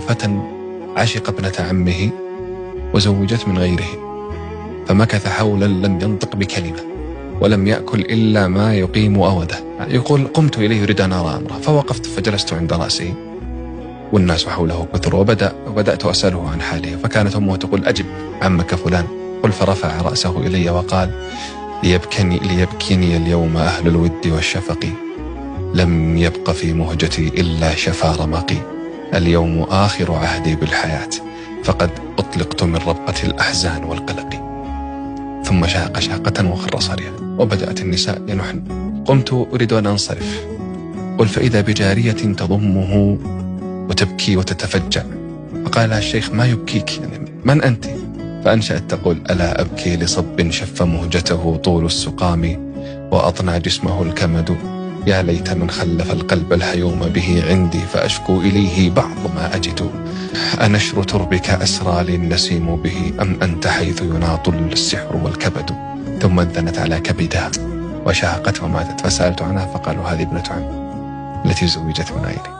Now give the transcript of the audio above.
فتى عشق ابنة عمه وزوجت من غيره، فمكث حولا لم ينطق بكلمة ولم يأكل إلا ما يقيم أوده. يقول قمت إليه يريد أن أرى أمره، فوقفت فجلست عند رأسه والناس حوله كثر، وبدأت أسأله عن حاله، فكانت أمه تقول أجب عمك فلان. قل فرفع رأسه إلي وقال ليبكني اليوم أهل الود والشفق، لم يبق في مهجتي إلا شفا رمقي، اليوم آخر عهدي بالحياة فقد أطلقت من ربقة الأحزان والقلق. ثم شاق شاقة وخر صريعا، وبدأت النساء ينحن. قمت أريد أن أنصرف، قل فإذا بجارية تضمه وتبكي وتتفجع، فقال لها الشيخ ما يبكيك، يعني من أنت؟ فأنشأت تقول ألا أبكي لصب شف مهجته طول السقام وأضنى جسمه الكمد، يا ليت من خلف القلب الهيوم به عندي فأشكو إليه بعض ما أجد، أنشر تربك أسرى لي النسيم به أم أنت حيث يناط السحر والكبد. ثم انثنت على كبدها وشهقت وماتت، فسألت عنها فقالوا هذه ابنة عم التي زوجت من غيري.